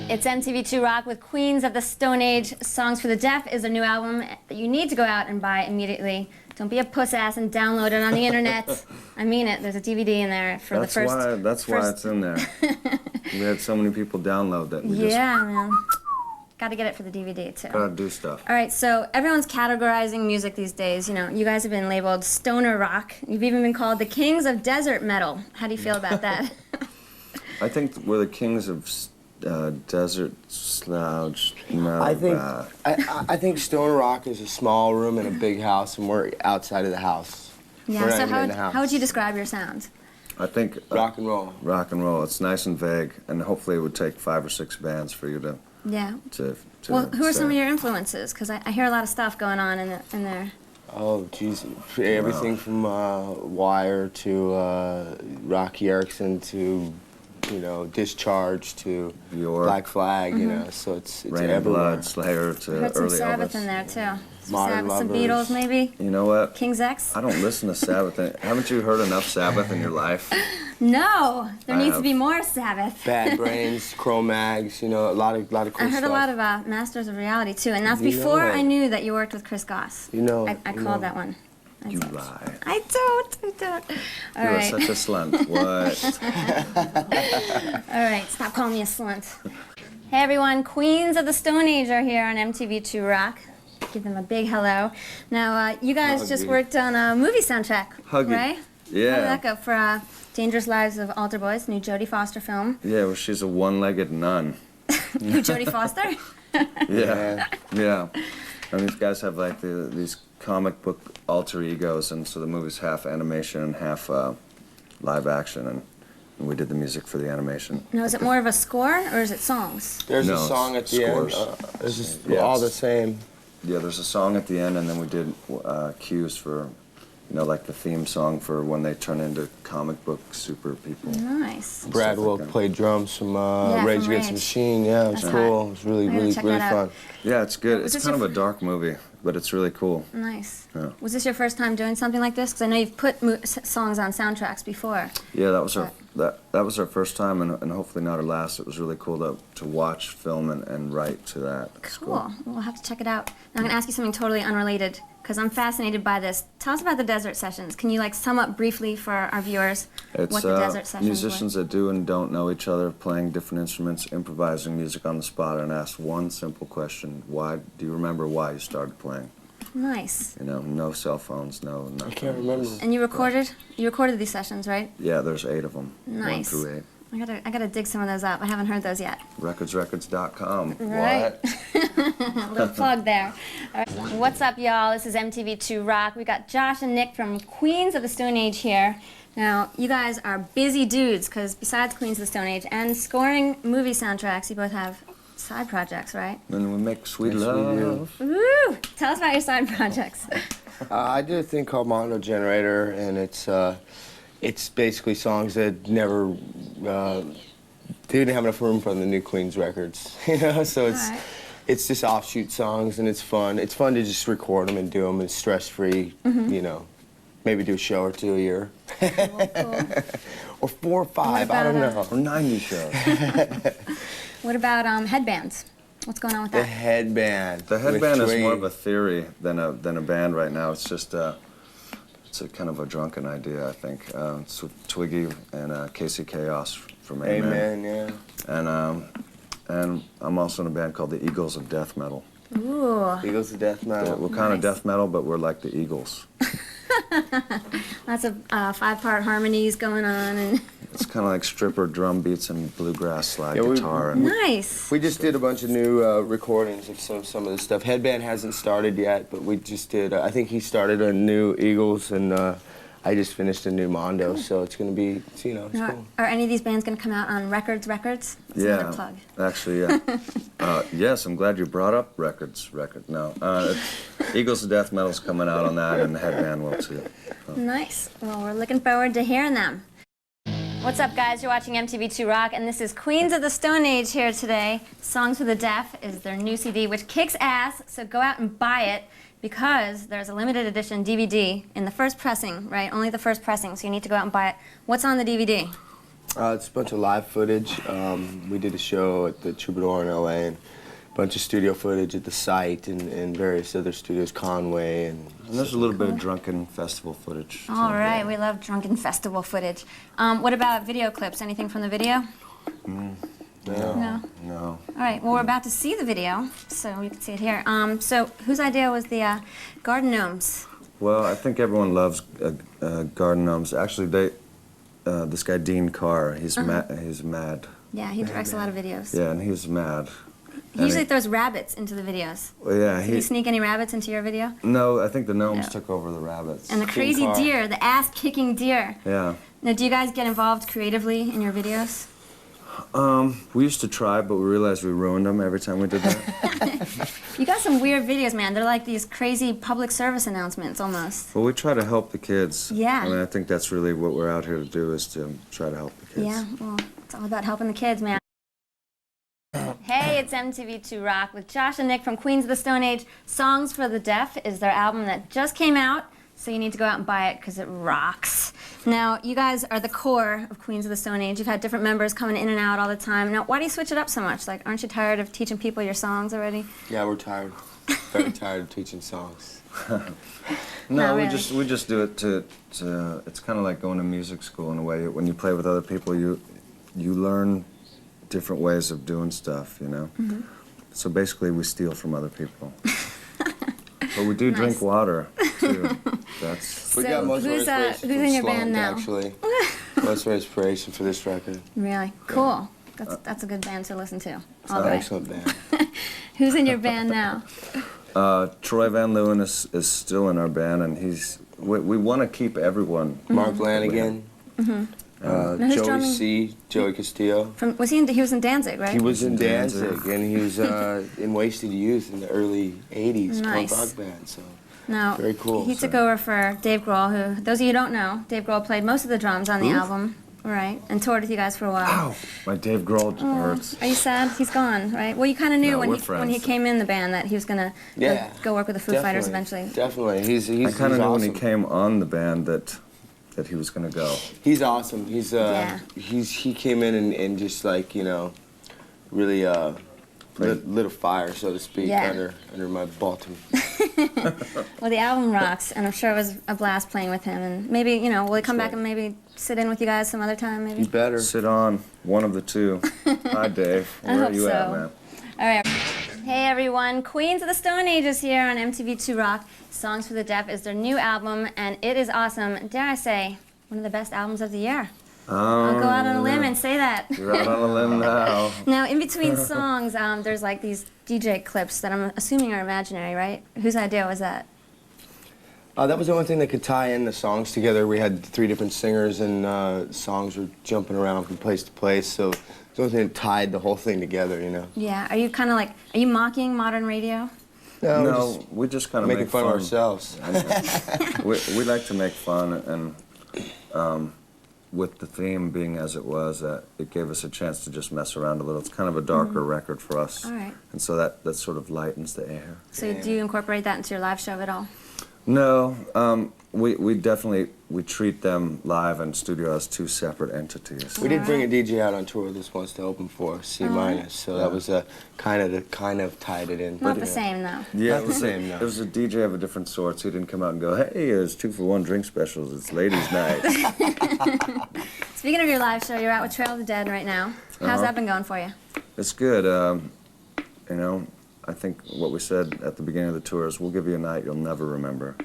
It's MTV2 Rock with Queens of the Stone Age. Songs for the Deaf is a new album that you need to go out and buy immediately. Don't be a puss ass and download it on the internet. I mean it. There's a DVD in there for the first. That's why it's in there. We had so many people download that. Yeah, man. Got to get it for the DVD too. Gotta do stuff. All right, so everyone's categorizing music these days. You know, you guys have been labeled stoner rock. You've even been called the kings of desert metal. How do you feel about that? I think we're the kings of desert slouch metal. I think stoner rock is a small room in a big house, and we're outside of the house. Yeah. So how would you describe your sound? I think rock and roll. Rock and roll. It's nice and vague, and hopefully it would take 5 or 6 bands for you to. Yeah. Well, who are some of your influences? Because I hear a lot of stuff going on in there. Oh, geez. Everything from Wire to Rocky Erickson to, you know, Discharge to Bjork. Black Flag, you know, so it's Rain everywhere. and Blood, Slayer to I heard some early Sabbath Elvis. in there too. Modern Some Lovers. Beatles maybe. You know what? King's X. I don't listen to Sabbath. Haven't you heard enough Sabbath in your life? No, there I needs to have. be more Sabbath. Bad Brains, Cro-Mags, you know, a lot of cool stuff. I heard a lot of Masters of Reality too, and that's You before know it. I knew that you worked with Chris Goss. You know, I called that one. You lie. I don't. All You are right. such a slunt. What? All right, stop calling me a slunt. Hey everyone, Queens of the Stone Age are here on MTV2 Rock. Give them a big hello. Now, you guys just worked on a movie soundtrack, Huggy. right? Yeah. How did that go for Dangerous Lives of Altar Boys, new Jodie Foster film? Yeah, well, she's a one-legged nun. New Jodie Foster? Yeah. Yeah. And these guys have like these comic book alter egos, and so the movie's half animation and half live action, and we did the music for the animation. Now, is it more of a score or is it songs? There's No, a song at the scores. end. It's just Yeah, all it's- the same. Yeah, there's a song at the end, and then we did cues for, you know, like the theme song for when they turn into comic book super people. Nice. Brad stuff Wilk like that. played drums from Yeah, Rage from Against the Rage. Machine. Yeah, it was That's cool. hot. It was really, I gotta really, check really that out. fun. Yeah, it's good. Was It's this kind your of a dark movie, but it's really cool. Nice. Yeah. Was this your first time doing something like this? Because I know you've put songs on soundtracks before. Yeah, that was our that was our first time, and hopefully not our last. It was really cool to watch, film, and write to that. It's Cool. We'll have to check it out. Now, I'm going to ask you something totally unrelated because I'm fascinated by this. Tell us about the desert sessions. Can you like sum up briefly for our viewers It's what the desert sessions musicians that do and don't know each other, playing different instruments, improvising music on the spot, and ask one simple question: Why do you remember why you started playing? were? Nice. You know, no cell phones, no nothing. I can't remember. And you recorded these sessions, right? Yeah, there's 8 of them. Nice. 1 through 8. I gotta dig some of those up. I haven't heard those yet. Records.com. Right. What? Little plug there. All right. What's up, y'all? This is MTV2 Rock. We got Josh and Nick from Queens of the Stone Age here. Now, you guys are busy dudes because besides Queens of the Stone Age and scoring movie soundtracks, you both have side projects, right? And we make sweet Yes, we love. do. Woo! Tell us about your side projects. I did a thing called Mondo Generator, and it's basically songs that never didn't have enough room for the new Queens records, you know. So Alright. it's just offshoot songs, and it's fun. It's fun to just record them and do them. It's stress free, you know. Maybe do a show or 2 a year, Cool. or 4 or 5. I about, don't know. Or 90 shows. What about headbands? What's going on with The that? headband. The with headband is Twiggy. more of a theory than a band right now. It's just it's a kind of a drunken idea, I think. It's with Twiggy and Casey Chaos from Amen. Amen, yeah. And I'm also in a band called the Eagles of Death Metal. Ooh, Eagles of Death Metal. We're kind of Nice. death metal, but we're like the Eagles. lots of 5-part harmonies going on, and It's kind of like stripper drum beats and bluegrass slide Yeah, guitar. And nice. We just did a bunch of new recordings of some of the stuff. Headband hasn't started yet, but we just did. I think he started a new Eagles, and I just finished a new Mondo. So it's gonna be, you know, it's Now, cool. are any of these bands going to come out on Records? That's another plug. Actually, yeah. Yes, I'm glad you brought up Records. No, Eagles of Death Metal's coming out on that, and the headband will too. Nice. Well, we're looking forward to hearing them. What's up, guys? You're watching MTV2 Rock, and this is Queens of the Stone Age here today. Songs for the Deaf is their new CD, which kicks ass, so go out and buy it because there's a limited edition DVD in the first pressing, right? Only the first pressing, so you need to go out and buy it. What's on the DVD? It's a bunch of live footage. We did a show at the Troubadour in LA, and a bunch of studio footage at the site and various other studios, Conway. And there's a little bit of drunken festival footage. All right, we love drunken festival footage. What about video clips? Anything from the video? No. No. All right, well, we're about to see the video, so you can see it here. So whose idea was the garden gnomes? Well, I think everyone loves garden gnomes. Actually, this guy Dean Carr, he's mad. Yeah, he directs a lot of videos. Yeah, and he's mad. He usually throws rabbits into the videos. Well, yeah, Did he sneak any rabbits into your video? No, I think the gnomes took over the rabbits. And the crazy deer, the ass-kicking deer. Yeah. Now, do you guys get involved creatively in your videos? We used to try, but we realized we ruined them every time we did that. You got some weird videos, man. They're like these crazy public service announcements, almost. Well, we try to help the kids. Yeah. I mean, I think that's really what we're out here to do, is to try to help the kids. Yeah, well, it's all about helping the kids, man. Hey, it's MTV2 Rock with Josh and Nick from Queens of the Stone Age. Songs for the Deaf is their album that just came out, so you need to go out and buy it because it rocks. Now, you guys are the core of Queens of the Stone Age. You've had different members coming in and out all the time. Now, why do you switch it up so much? Like, aren't you tired of teaching people your songs already? Yeah, we're tired. Very tired of teaching songs. No, really. we just do it to it's kind of like going to music school in a way. When you play with other people, you learn different ways of doing stuff, you know? Mm-hmm. So basically, we steal from other people. But we do Nice. drink water, too. That's... We So got most of our who's inspiration in from your band Slump, now? actually. Most of our inspiration for this record. Really? Cool. That's a good band to listen to. All An right. excellent band. Who's in your band now? Troy Van Leeuwen is still in our band, and we want to keep everyone. Mark Lanigan. Now who's Joey drumming? C. Joey Castillo. He was in Danzig, right? He was in Danzig. Danzig, and he was in Wasted Youth in the early 80s, Nice. punk rock band. So No, very cool. He took over for Dave Grohl, who, those of you who don't know, Dave Grohl played most of the drums on the Who? album, right, and toured with you guys for a while. Ow! My Dave Grohl hurts. Are you sad? He's gone, right? Well, you kind of knew No, when we're he friends. came in the band that he was gonna go work with the Foo Fighters eventually. Definitely. He's I kind of knew awesome. when he came on the band that he was going to go. He's awesome. He's Yeah. he came in and just like, you know, really lit a fire, so to speak, Yeah. under my bottom. Well, the album rocks, and I'm sure it was a blast playing with him. And maybe, you know, will he come back and maybe sit in with you guys some other time, maybe? You better. Sit on one of the two. Hi, Dave. I Where hope are you so. at, man? All right. Hey everyone, Queens of the Stone Age is here on MTV2 Rock. Songs for the Deaf is their new album, and it is awesome. Dare I say, one of the best albums of the year. I'll go out on a limb and say that. You're out on a limb now. Now, in between songs, there's like these DJ clips that I'm assuming are imaginary, right? Whose idea was that? That was the only thing that could tie in the songs together. We had 3 different singers, and songs were jumping around from place to place, so it's the only thing that tied the whole thing together, you know? Yeah, are you kind of like, are you mocking modern radio? No, we just kind of making make fun of ourselves. we like to make fun, and with the theme being as it was, it gave us a chance to just mess around a little. It's kind of a darker record for us. All right. And so that sort of lightens the air. So do you incorporate that into your live show at all? No, we definitely treat them live and studio as 2 separate entities. We did bring a DJ out on tour this once to open for us, C minus, so that was kind of tied it in. Not but, the same, though. Yeah, Not the same, no. It was a DJ of a different sort, so he didn't come out and go, hey, it's 2-for-1 drink specials, it's ladies' night. Speaking of your live show, you're out with Trail of the Dead right now. How's that been going for you? It's good. You know, I think what we said at the beginning of the tour is we'll give you a night you'll never remember.